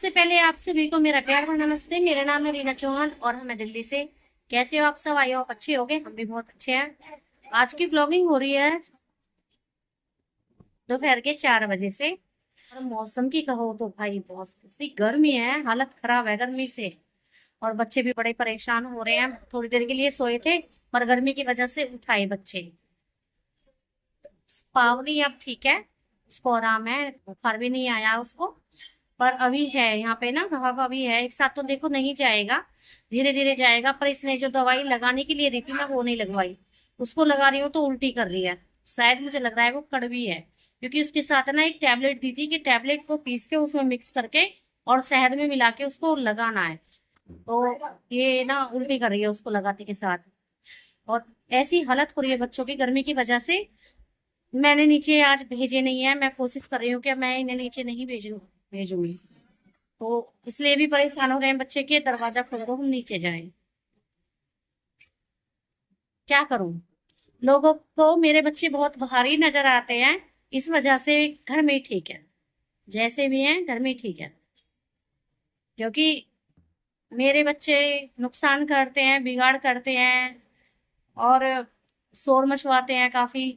सबसे पहले आप सभी को मेरा प्यार भरा नमस्ते। मेरा नाम है रीना चौहान और मैं दिल्ली से। कैसे हो आप सब? आई हो आप अच्छे होगे, हम भी बहुत अच्छे हैं। आज की ब्लॉगिंग हो रही है दोपहर के 4 बजे से। और मौसम की कहो तो भाई बहुत इतनी गर्मी है, हालत खराब है गर्मी से। और बच्चे भी बड़े परेशान हो रहे हैं। थोड़ी देर के लिए सोए थे पर गर्मी की वजह से उठाए बच्चे। पावनी अब ठीक है, उसको आराम है, बुखार भी नहीं आया उसको। पर अभी है यहाँ पे ना, हवा अभी है। एक साथ तो देखो नहीं जाएगा, धीरे धीरे जाएगा। पर इसने जो दवाई लगाने के लिए दी थी ना वो नहीं लगवाई। उसको लगा रही हूँ तो उल्टी कर रही है। शायद मुझे लग रहा है वो कड़वी है, क्योंकि उसके साथ ना एक टैबलेट दी थी कि टैबलेट को पीस के उसमें मिक्स करके और शहद में मिला के उसको लगाना है। तो ये ना उल्टी कर रही है उसको लगाने के साथ। और ऐसी हालत हो रही है बच्चों की गर्मी की वजह से। मैंने नीचे आज भेजे नहीं है, मैं कोशिश कर रही हूँ कि मैं इन्हें नीचे नहीं भेजूंगी। तो इसलिए भी परेशान हो रहे हैं बच्चे के, दरवाजा खोल दो हम नीचे जाएं। क्या करूं? लोगों को मेरे बच्चे बहुत भारी नजर आते हैं, इस वजह से घर में ही ठीक है। जैसे भी हैं घर में ही ठीक है, क्योंकि मेरे बच्चे नुकसान करते हैं, बिगाड़ करते हैं और शोर मचवाते हैं काफी।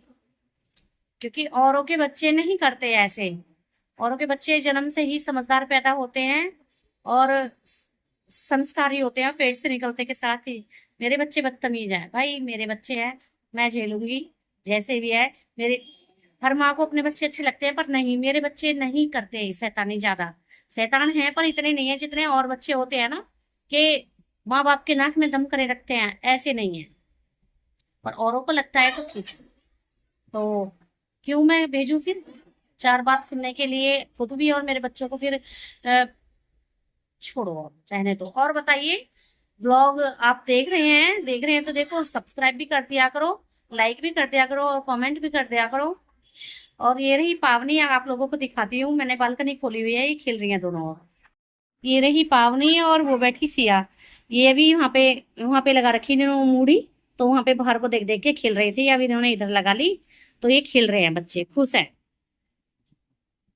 क्योंकि औरों के बच्चे नहीं करते ऐसे। औरों के बच्चे जन्म से ही समझदार पैदा होते हैं और संस्कारी होते हैं पेट से निकलते के साथ ही। मेरे बच्चे बदतमीज हैं भाई, मेरे बच्चे हैं, मैं झेलूंगी जैसे भी है। मेरे हर माँ को अपने बच्चे अच्छे लगते हैं, पर नहीं, मेरे बच्चे नहीं करते शैतानी ज्यादा। शैतान है पर इतने नहीं है जितने और बच्चे होते हैं ना, कि माँ बाप के नाक में दम करे रखते हैं, ऐसे नहीं है। पर औरों को लगता है तो ठीक है। तो क्यों मैं भेजूं फिर? चार बात सुनने के लिए खुद भी और मेरे बच्चों को फिर छोड़ो, अब रहने दो। और बताइए, ब्लॉग आप देख रहे हैं तो देखो, सब्सक्राइब भी कर दिया करो, लाइक भी कर दिया करो और कमेंट भी कर दिया करो। और ये रही पावनी, आप लोगों को दिखाती हूँ। मैंने बालकनी खोली हुई है, ये खेल रही हैं दोनों। और ये रही पावनी और वो बैठी सिया। ये भी वहां पे लगा रखी इन्होंने मूड़ी। तो वहां पे बाहर को देख देख के खेल रही थी, अब इन्होंने इधर लगा ली। तो ये खेल रहे हैं बच्चे, खुश है।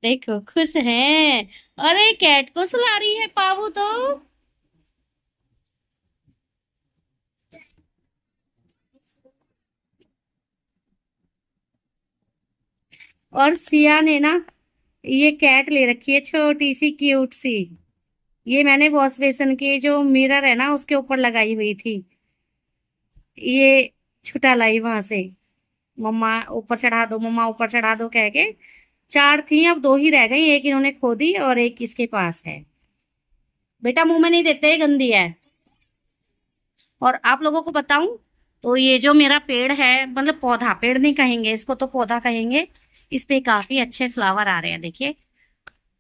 देखो खुश हैं। अरे कैट को सुला रही है पावू तो। और सिया ने ना ये कैट ले रखी है, छोटी सी क्यूट सी। ये मैंने वॉश बेसिन के जो मिरर है ना उसके ऊपर लगाई हुई थी। ये छुटा लाई वहां से। मम्मा ऊपर चढ़ा दो, मम्मा ऊपर चढ़ा दो कह के। चार थी, अब दो ही रह गई, एक इन्होंने खो दी और एक इसके पास है। बेटा मुंह में नहीं देते, ये गंदी है। और आप लोगों को बताऊं तो ये जो मेरा पेड़ है, मतलब पौधा, पेड़ नहीं कहेंगे इसको, तो पौधा कहेंगे। इस पे काफी अच्छे फ्लावर आ रहे हैं, देखिए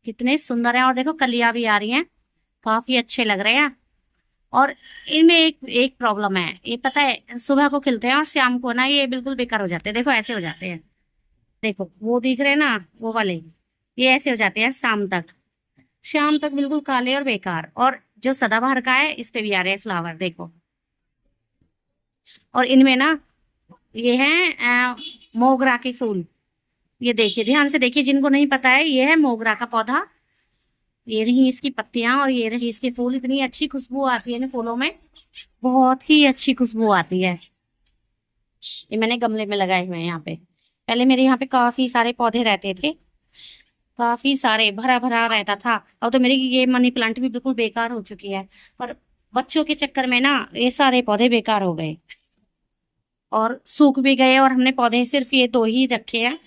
कितने सुंदर हैं। और देखो कलियां भी आ रही हैं, काफी अच्छे लग रहे हैं। और इनमें एक एक प्रॉब्लम है, ये पता है, सुबह को खिलते हैं और शाम को ना ये बिल्कुल बेकार हो जाते हैं। देखो ऐसे हो जाते हैं, देखो वो दिख रहे हैं ना वो वाले, ये ऐसे हो जाते हैं शाम तक। शाम तक बिल्कुल काले और बेकार। और जो सदाबहार का है इस पे भी आ रहे हैं फ्लावर, देखो। और इनमें ना ये है मोगरा के फूल। ये देखिए, ध्यान से देखिए, जिनको नहीं पता है, ये है मोगरा का पौधा। ये रही इसकी पत्तियां और ये रही इसके फूल। इतनी अच्छी खुशबू आती है इन फूलों में, बहुत ही अच्छी खुशबू आती है। ये मैंने गमले में लगाए हुए हैं यहाँ पे। पहले मेरे यहाँ पे काफी सारे पौधे रहते थे, काफी सारे, भरा भरा रहता था। अब तो मेरी ये मनी प्लांट भी बिल्कुल बेकार हो चुकी है। पर बच्चों के चक्कर में ना ये सारे पौधे बेकार हो गए और सूख भी गए। और हमने पौधे सिर्फ ये दो ही रखे हैं।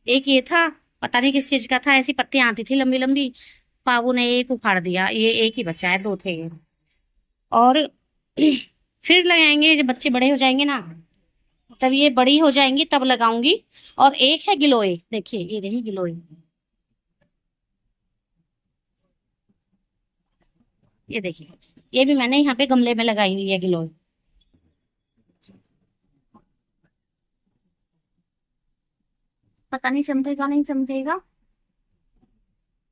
एक ये था, पता नहीं किस चीज का था, ऐसी पत्तियां आती थी लंबी लंबी। पावू ने एक उखाड़ दिया, ये एक ही बचा है, दो थे ये। और फिर लगाएंगे जब बच्चे बड़े हो जाएंगे ना, तब ये बड़ी हो जाएंगी तब लगाऊंगी। और एक है गिलोय, देखिए ये रही गिलोय। ये देखिए, ये भी मैंने यहाँ पे गमले में लगाई हुई है गिलोय। पता नहीं चमकेगा नहीं चमकेगा।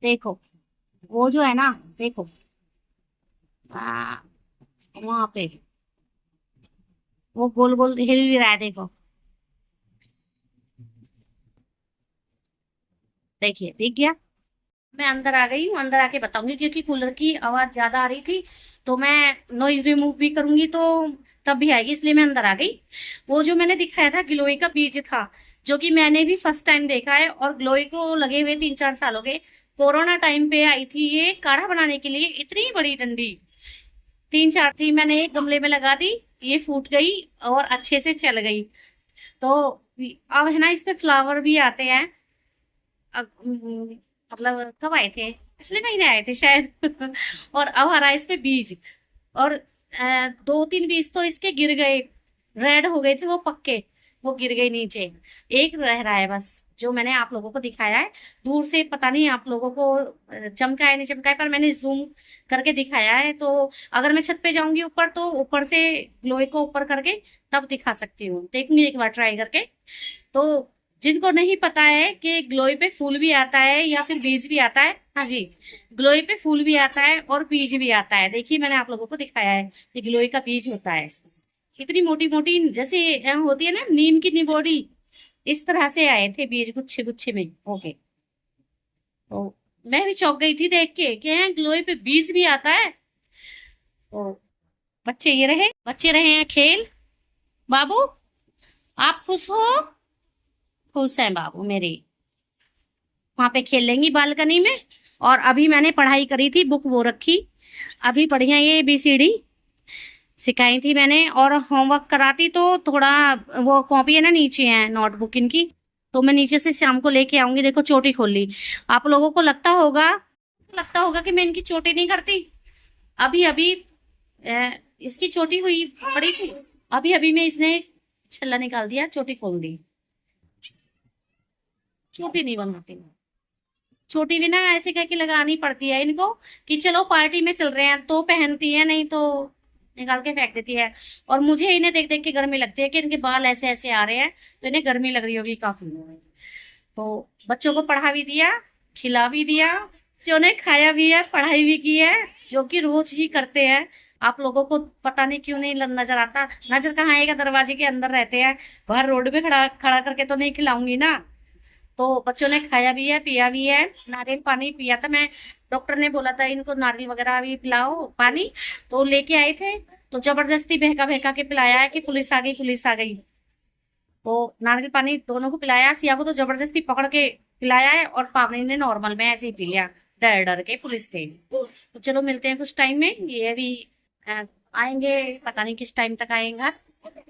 देखो वो जो है ना, देखो आ, वहां पे वो गोल गोल हिल भी रहा है, देखो। देखिए दिख गया। मैं अंदर आ गई हूँ, अंदर आके बताऊंगी, क्योंकि कूलर की आवाज ज्यादा आ रही थी, तो मैं नॉइज रिमूव भी करूंगी तो तब भी आएगी, इसलिए मैं अंदर आ गई। वो जो मैंने दिखाया था गिलोय का बीज था, जो कि मैंने भी फर्स्ट टाइम देखा है, और गिलोय को लगे हुए 3-4 साल हो गए। कोरोना टाइम पे आई थी ये काढ़ा बनाने के लिए, इतनी बड़ी डंडी 3-4 थी, मैंने एक गमले में लगा दी, ये फूट गई और अच्छे से चल गई। तो अब है ना, इसमें फ्लावर भी आते हैं। मतलब कब आए थे, पिछले महीने आए थे शायद और अब आ रहा है इस पे बीज। और 2-3 बीज तो इसके गिर गए, रेड हो गए थे वो पक्के, वो गिर गए नीचे। एक रह रहा है बस, जो मैंने आप लोगों को दिखाया है। दूर से पता नहीं आप लोगों को चमका है नहीं चमका है, पर मैंने जूम करके दिखाया है। तो अगर मैं छत पे जाऊंगी ऊपर, तो ऊपर से लोहे को ऊपर करके तब दिखा सकती हूँ, देखूंगी एक बार ट्राई करके। तो जिनको नहीं पता है कि ग्लोई पे फूल भी आता है या फिर बीज भी आता है, हाँ जी, ग्लोई पे फूल भी आता है और बीज भी आता है। देखिए मैंने आप लोगों को दिखाया है कि ग्लोई का बीज होता है, इतनी मोटी मोटी जैसे होती है ना नीम की निबोड़ी, इस तरह से आए थे बीज गुच्छे गुच्छे में। ओके, तो मैं भी चौंक गई थी देख के कि ग्लोई पे बीज भी आता है। तो बच्चे रहे हैं खेल। बाबू, आप खुश हो? खुश हैं बाबू मेरे, वहां पे खेल लेंगी बालकनी में। और अभी मैंने पढ़ाई करी थी, बुक वो रखी, अभी पढ़िया ये ABCD सिखाई थी मैंने, और होमवर्क कराती तो थोड़ा, वो कॉपी है ना नीचे है नोटबुक इनकी, तो मैं नीचे से शाम को लेके आऊंगी। देखो चोटी खोल ली। आप लोगों को लगता होगा कि मैं इनकी चोटी नहीं करती। अभी अभी इसकी चोटी हुई पड़ी थी, अभी अभी में इसने छल्ला निकाल दिया, चोटी खोल दी। चोटी नहीं बनवाती, छोटी भी ना ऐसे कह के लगानी पड़ती है इनको, कि चलो पार्टी में चल रहे हैं तो पहनती है, नहीं तो निकाल के फेंक देती है। और मुझे इन्हें देख देख के गर्मी लगती है कि इनके बाल ऐसे ऐसे आ रहे हैं, तो इन्हें गर्मी लग रही होगी काफी। तो बच्चों को पढ़ा भी दिया, खिला भी दिया, जो ने खाया भी है, पढ़ाई भी की है, जो कि रोज ही करते हैं। आप लोगों को पता नहीं क्यों नहीं नजर आता, नजर कहाँ आएगा, दरवाजे के अंदर रहते हैं, बाहर रोड पे खड़ा खड़ा करके तो नहीं खिलाऊंगी ना। तो बच्चों ने खाया भी है, पिया भी है, नारियल पानी पिया था मैं, डॉक्टर ने बोला था इनको नारियल वगैरह भी पिलाओ पानी, तो लेके आए थे, तो जबरदस्ती बहका बहका के पिलाया है कि पुलिस आ गई पुलिस आ गई। तो नारियल पानी दोनों को पिलाया, सिया को तो जबरदस्ती पकड़ के पिलाया है, और पावनी ने नॉर्मल में ऐसे ही पी लिया, डर डर के पुलिस से। तो चलो मिलते हैं कुछ टाइम में, ये अभी आएंगे, पता नहीं किस टाइम तक आएंगे,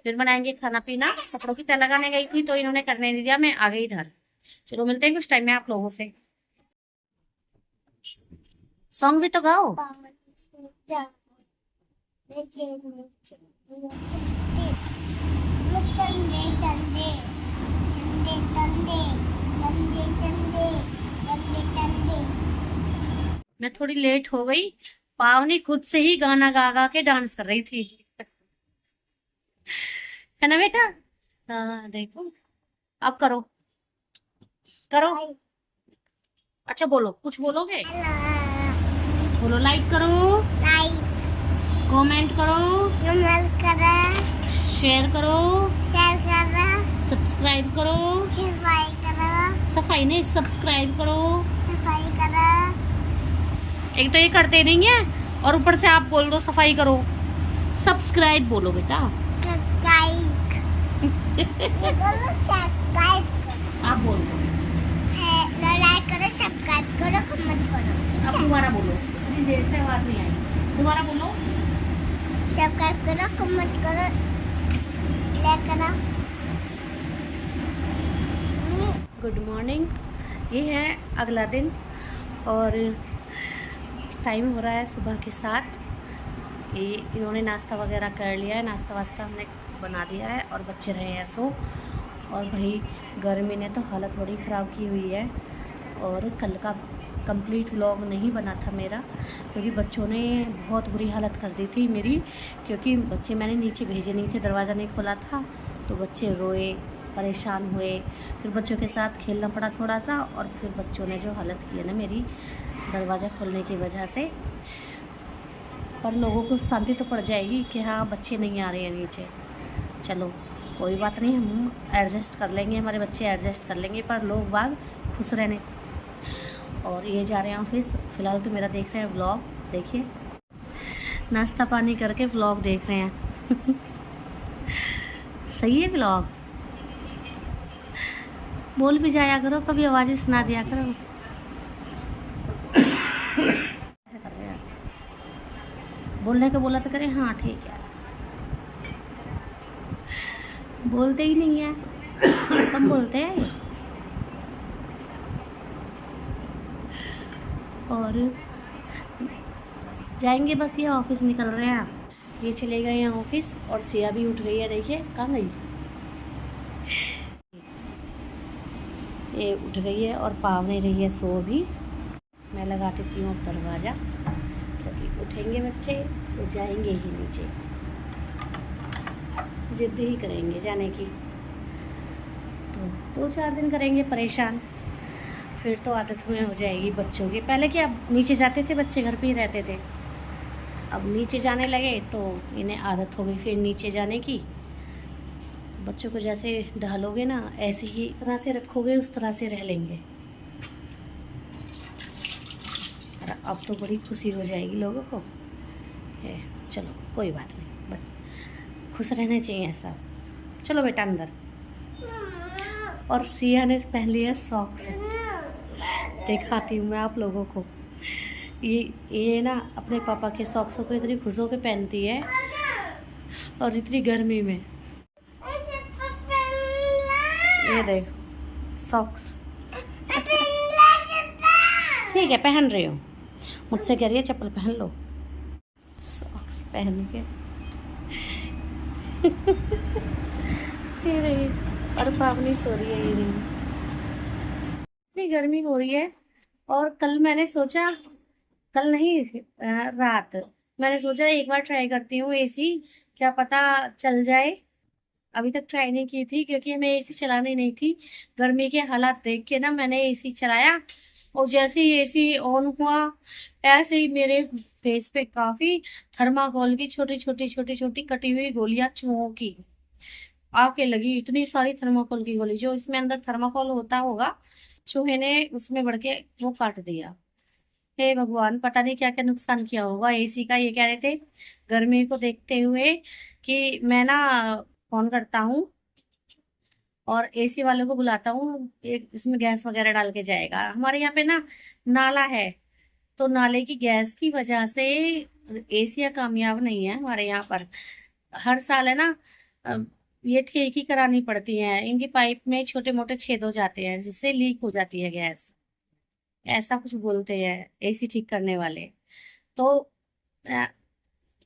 फिर बनाएंगे खाना पीना। कपड़ों की तय लगाने गई थी तो इन्होंने करने नहीं दिया, मैं आ गई इधर। चलो मिलते हैं कुछ टाइम में आप लोगों से। सॉन्ग भी तो गाओ। मैं थोड़ी लेट हो गई, पावनी खुद से ही गाना गा गा के डांस कर रही थी है ना बेटा? हाँ देखो, अब करो करो। अच्छा बोलो, कुछ बोलोगे? बोलो, लाइक करो, कमेंट करो, शेयर करो, सब्सक्राइब करो, सफाई नहीं सब्सक्राइब करो। एक तो ये करते नहीं है, और ऊपर से आप बोल दो सफाई करो, सब्सक्राइब बोलो बेटा आप बोल दो, लाइक करो, सब्सक्राइब करो, कमेंट करो। अब दोबारा बोलो, इतनी देर से आवाज नहीं आई, दोबारा बोलो। सब्सक्राइब करो, कमेंट करो, लाइक करो। गुड मॉर्निंग, ये है अगला दिन, और टाइम हो रहा है सुबह के 7। ये इन्होंने नाश्ता वगैरह कर लिया है, नाश्ता वास्ता हमने बना दिया है, और बच्चे रहे हैं सो। और भाई गर्मी ने तो हालत बड़ी ख़राब की हुई है, और कल का कंप्लीट व्लॉग नहीं बना था मेरा, क्योंकि बच्चों ने बहुत बुरी हालत कर दी थी मेरी, क्योंकि बच्चे मैंने नीचे भेजे नहीं थे, दरवाज़ा नहीं खोला था, तो बच्चे रोए, परेशान हुए, फिर बच्चों के साथ खेलना पड़ा थोड़ा सा, और फिर बच्चों ने जो हालत की है ना मेरी दरवाज़ा खोलने की वजह से। पर लोगों को शांति तो पड़ जाएगी कि हाँ बच्चे नहीं आ रहे हैं नीचे, चलो कोई बात नहीं, हम एडजस्ट कर लेंगे, हमारे बच्चे एडजस्ट कर लेंगे, पर लोग बाग खुश रहने। और ये जा रहे हैं ऑफिस। फिलहाल तो मेरा देख रहे हैं व्लॉग, देखिए नाश्ता पानी करके व्लॉग देख रहे हैं। सही है व्लॉग, बोल भी जाया करो, कभी आवाज़ें सुना दिया करो। ऐसे कर रहे हैं, बोलने को बोला तो करें हाँ ठीक है, बोलते ही नहीं है, कम बोलते हैं। और जाएंगे बस, ये ऑफिस निकल रहे हैं। ये चले गए हैं ऑफिस और सिया भी उठ गई है, देखिए कहाँ गई, ये उठ गई है और पाव नहीं रही है सो भी। मैं लगा देती हूँ अब दरवाज़ा, क्योंकि उठेंगे बच्चे तो जाएंगे ही नीचे, जिद ही करेंगे जाने की। तो 2-4 दिन करेंगे परेशान, फिर तो आदत हुए हो जाएगी बच्चों की। पहले क्या नीचे जाते थे बच्चे, घर पे ही रहते थे, अब नीचे जाने लगे तो इन्हें आदत हो गई फिर नीचे जाने की। बच्चों को जैसे ढालोगे ना, ऐसे ही तरह से रखोगे उस तरह से रह लेंगे। और अब तो बड़ी खुशी हो जाएगी लोगों को। चलो कोई बात नहीं, बस खुश रहना चाहिए ऐसा। चलो बेटा अंदर। और सिया ने पहन लिया सॉक्स, दिखाती हूँ मैं आप लोगों को। ये ना अपने पापा के सॉक्सों को इतनी खुश होकर पहनती है, और इतनी गर्मी में। ये देखो सॉक्स, ठीक है पहन रही हूँ, मुझसे कह रही है चप्पल पहन लो। सॉक्स पहन के ये रही, और पावनी सो रही है, ये रही। इतनी गर्मी हो रही है। और कल मैंने सोचा, कल नहीं रात मैंने सोचा एक बार ट्राई करती हूँ एसी, क्या पता चल जाए। अभी तक ट्राई नहीं की थी क्योंकि हमें एसी चलानी नहीं थी। गर्मी के हालात देख के ना मैंने एसी चलाया, और जैसे ही एसी ऑन हुआ ऐसे ही मेरे फेस पे काफी थर्माकोल की छोटी छोटी कटी हुई गोलियां चूहों की आके लगी। इतनी सारी थर्माकोल की गोली, जो इसमें अंदर थर्माकोल होता होगा, चूहे ने उसमें बढ़ के वो काट दिया। हे भगवान, पता नहीं क्या क्या नुकसान किया होगा एसी का। ये कह रहे थे गर्मी को देखते हुए कि मैं ना फोन करता हूँ और एसी वालों को बुलाता हूँ, एक इसमें गैस वगैरह डाल के जाएगा। हमारे यहाँ पे ना नाला है, तो नाले की गैस की वजह से एसियाँ कामयाब नहीं है हमारे यहाँ पर। हर साल है ना, अ, ये ठीक ही करानी पड़ती हैं, इनकी पाइप में छोटे मोटे छेद हो जाते हैं जिससे लीक हो जाती है गैस, ऐसा कुछ बोलते हैं एसी ठीक करने वाले। तो अ,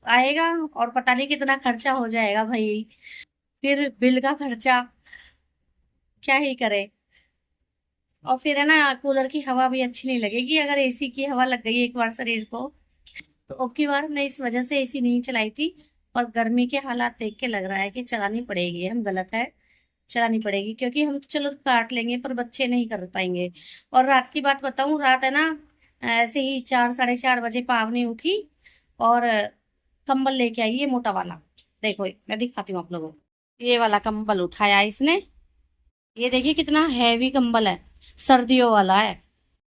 आएगा और पता नहीं कितना खर्चा हो जाएगा भाई, फिर बिल का खर्चा क्या ही करे। और फिर है ना कूलर की हवा भी अच्छी नहीं लगेगी अगर एसी की हवा लग गई एक बार शरीर को। तो अब की बार हमने इस वजह से एसी नहीं चलाई थी, और गर्मी के हालात देख के लग रहा है कि चलानी पड़ेगी, हम गलत है, चलानी पड़ेगी। क्योंकि हम तो चलो काट लेंगे पर बच्चे नहीं कर पाएंगे। और रात की बात बताऊं, रात है ना ऐसे ही 4-4:30 बजे पावनी उठी और कंबल लेके आई, ये मोटा वाला देखो, मैं दिखाती हूँ आप लोगों को। ये वाला कंबल उठाया इसने, ये देखिए कितना हैवी कंबल है, सर्दियों वाला है।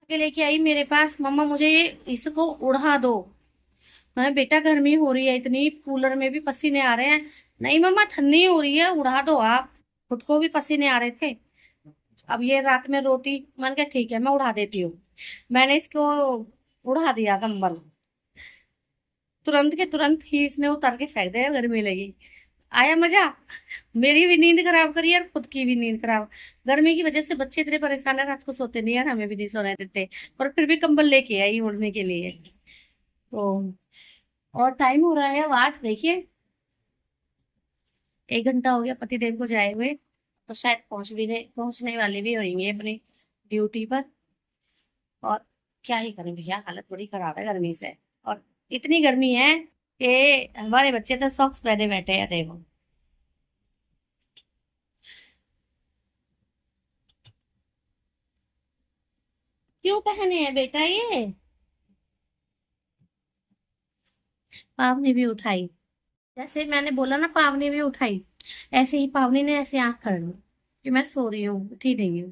के लेके आई मेरे पास, मम्मा मुझे ये इसको उड़ा दो। मैं बेटा गर्मी हो रही है इतनी, कूलर में भी पसीने आ रहे हैं। नहीं मम्मा ठंडी हो रही है, उड़ा दो आप। खुद को भी पसीने आ रहे थे। अब ये रात में रोती, मैंने कहा ठीक है मैं उड़ा देती हूँ। मैंने इसको उड़ा दिया कंबल, तुरंत के तुरंत ही इसने उतार के फेंक दिया, गर्मी लगी। आया मजा, मेरी भी नींद खराब करी और खुद की भी नींद खराब। गर्मी की वजह से बच्चे इतने परेशान है, रात को सोते नहीं यार, हमें भी नहीं सोने देते। और फिर भी कंबल लेके आई ओढ़ने के लिए। तो और टाइम हो रहा है अब 8, देखिए 1 घंटा हो गया पतिदेव को जाए हुए। तो शायद पहुंचने वाले भी होंगे अपनी ड्यूटी पर। और क्या ही करें भैया, हालत बड़ी खराब है गर्मी से। और इतनी गर्मी है कि हमारे बच्चे तो सॉक्स पहने बैठे हैं, देखो। क्यों पहने हैं बेटा ये? पावनी भी उठाई, जैसे मैंने बोला ना पावनी भी उठाई, ऐसे ही पावनी ने ऐसे आंख कर ली कि मैं सो रही हूँ, उठी नहीं हूँ।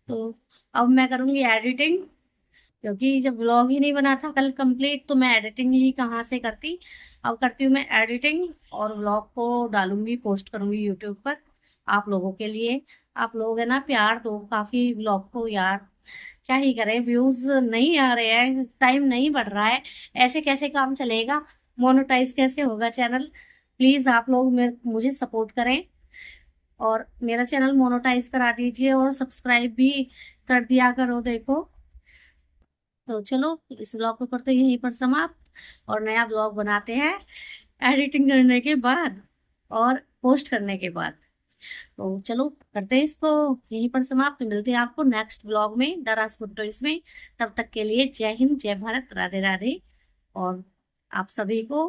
तो अब मैं करूंगी एडिटिंग, क्योंकि जब व्लॉग ही नहीं बना था कल कंप्लीट तो मैं एडिटिंग ही कहाँ से करती। अब करती हूँ मैं एडिटिंग और व्लॉग को डालूंगी, पोस्ट करूंगी यूट्यूब पर आप लोगों के लिए। आप लोग है ना प्यार दो काफी व्लॉग को यार, क्या ही करें, व्यूज नहीं आ रहे हैं, टाइम नहीं बढ़ रहा है, ऐसे कैसे काम चलेगा, मोनेटाइज कैसे होगा चैनल। प्लीज आप लोग मुझे सपोर्ट करें और मेरा चैनल मोनेटाइज करा दीजिए और सब्सक्राइब भी कर दिया करो देखो। तो चलो इस ब्लॉग को करते हैं यहीं पर समाप्त और नया ब्लॉग बनाते हैं एडिटिंग करने के बाद और पोस्ट करने के बाद। तो चलो करते हैं इसको यहीं पर समाप्त, मिलते हैं आपको नेक्स्ट ब्लॉग में दराज फूड टॉयज में। तब तक के लिए जय हिंद, जय भारत, राधे राधे। और आप सभी को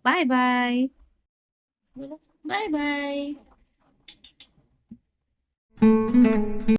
बाय बाय। Bye bye.